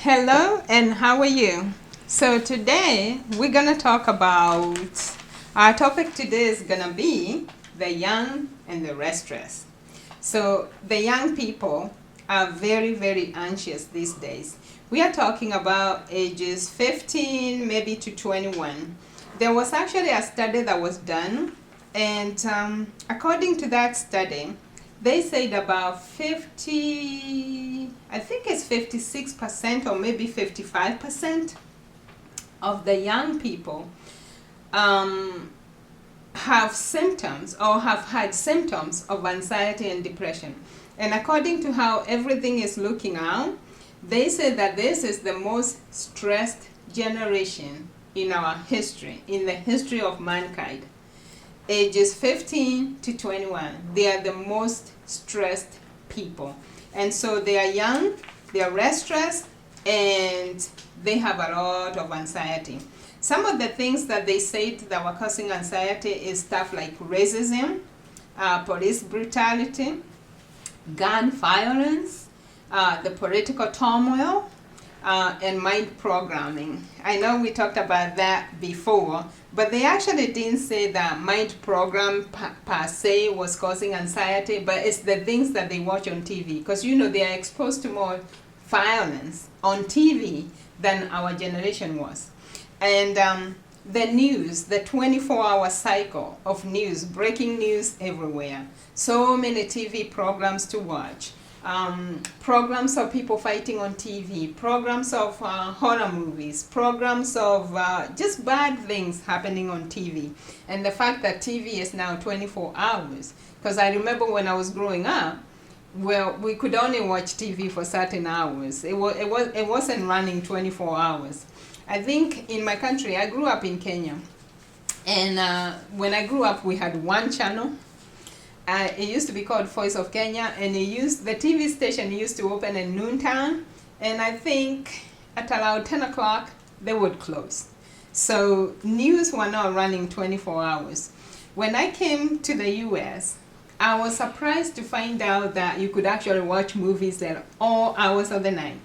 Hello, and how are you? So, today we're going to talk about our topic today is going to be the young and the restless. So, the young people are very, very anxious these days. We are talking about ages 15 maybe to 21. There was actually a study that was done, and according to that study, they said about 50, I think it's 56% or maybe 55% of the young people um, have symptoms or have had symptoms of anxiety and depression. And according to how everything is looking now, they say that this is the most stressed generation in our history, in the history of mankind. Ages 15 to 21, they are the most stressed people. And so they are young, they are restless, and they have a lot of anxiety. Some of the things that they said that were causing anxiety is stuff like racism, police brutality, gun violence, the political turmoil, and mind programming. I know we talked about that before, but they actually didn't say that mind program per se was causing anxiety, but it's the things that they watch on TV. Because they are exposed to more violence on TV than our generation was. And the news, the 24-hour cycle of news, breaking news everywhere. So many TV programs to watch. Programs of people fighting on TV, programs of horror movies, programs of just bad things happening on TV. And the fact that TV is now 24 hours. Because I remember when I was growing up, well, we could only watch TV for certain hours. It wasn't running 24 hours. I think in my country, I grew up in Kenya. And when I grew up, we had one channel. It used to be called Voice of Kenya, and the TV station used to open at noontime, and I think at around 10 o'clock, they would close. So news were not running 24 hours. When I came to the US, I was surprised to find out that you could actually watch movies at all hours of the night.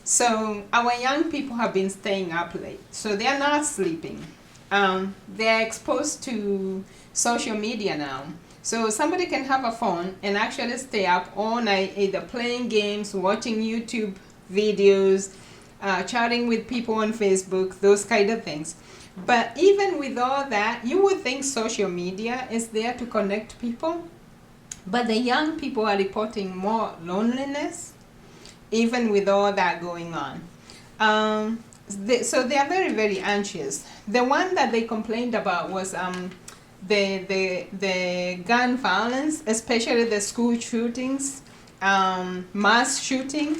So our young people have been staying up late, so they are not sleeping. They are exposed to social media now. So somebody can have a phone and actually stay up all night, either playing games, watching YouTube videos, chatting with people on Facebook, those kind of things. But even with all that, you would think social media is there to connect people. But the young people are reporting more loneliness, even with all that going on. So they are very, very anxious. The one that they complained about was the gun violence, especially the school shootings, mass shooting,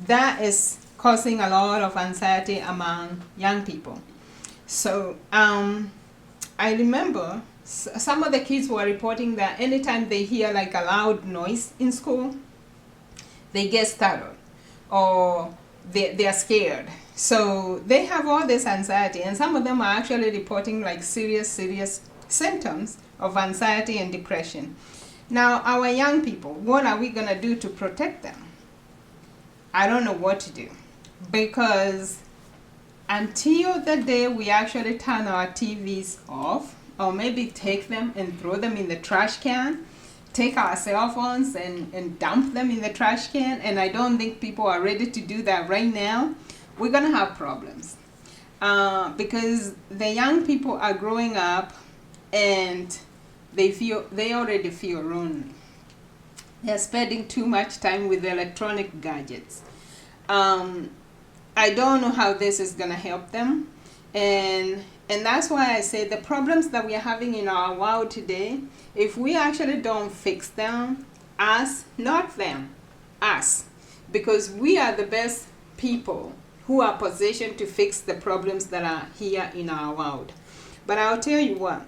that is causing a lot of anxiety among young people. So I remember some of the kids were reporting that anytime they hear like a loud noise in school, they get startled or they are scared. So they have all this anxiety, and some of them are actually reporting like serious symptoms of anxiety and depression. Now, our young people, what are we going to do to protect them? I don't know what to do, because until the day we actually turn our TVs off, or maybe take them and throw them in the trash can, take our cell phones and dump them in the trash can, and I don't think people are ready to do that right now, we're going to have problems. Because the young people are growing up and they already feel lonely. They're spending too much time with electronic gadgets. I don't know how this is going to help them, and that's why I say the problems that we are having in our world today, if we actually don't fix them, us, not them, us, because we are the best people who are positioned to fix the problems that are here in our world. But I'll tell you what,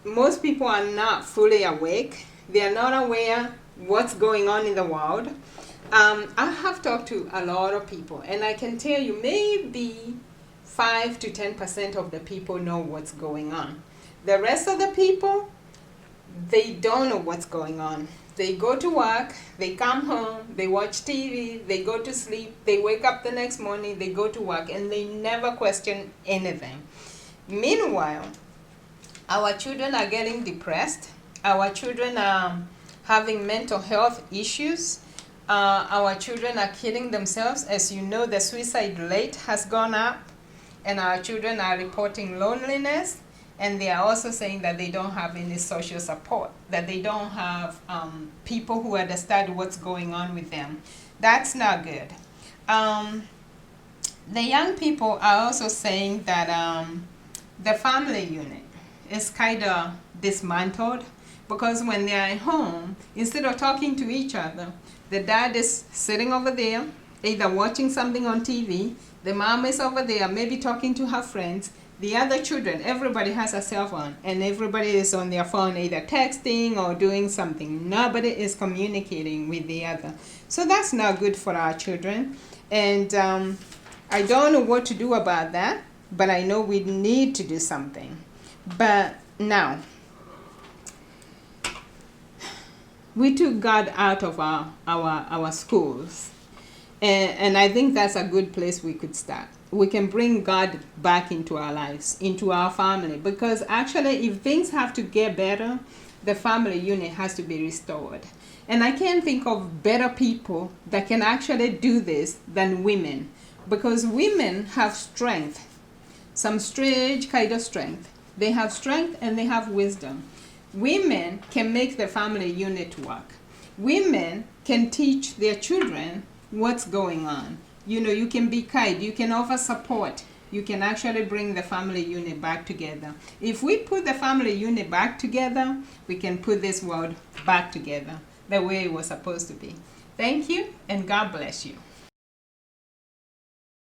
most people are not fully awake. They are not aware what's going on in the world. I have talked to a lot of people, and I can tell you maybe 5 to 10% of the people know what's going on. The rest of the people, they don't know what's going on. They go to work, they come home, they watch TV, they go to sleep, they wake up the next morning, they go to work, and they never question anything. Meanwhile, our children are getting depressed. Our children are having mental health issues. Our children are killing themselves. As you know, the suicide rate has gone up, and our children are reporting loneliness, and they are also saying that they don't have any social support, that they don't have people who understand what's going on with them. That's not good. The young people are also saying that the family unit is kind of dismantled, because when they are at home, instead of talking to each other, the dad is sitting over there, either watching something on TV, the mom is over there, maybe talking to her friends, the other children, everybody has a cell phone, and everybody is on their phone either texting or doing something. Nobody is communicating with the other. So that's not good for our children. And I don't know what to do about that, but I know we need to do something. But now, we took God out of our schools. And I think that's a good place we could start. We can bring God back into our lives, into our family. Because actually, if things have to get better, the family unit has to be restored. And I can't think of better people that can actually do this than women. Because women have strength, some strange kind of strength. They have strength and they have wisdom. Women can make the family unit work. Women can teach their children what's going on. You know, you can be kind, you can offer support, you can actually bring the family unit back together. If we put the family unit back together, we can put this world back together the way it was supposed to be. Thank you, and God bless you.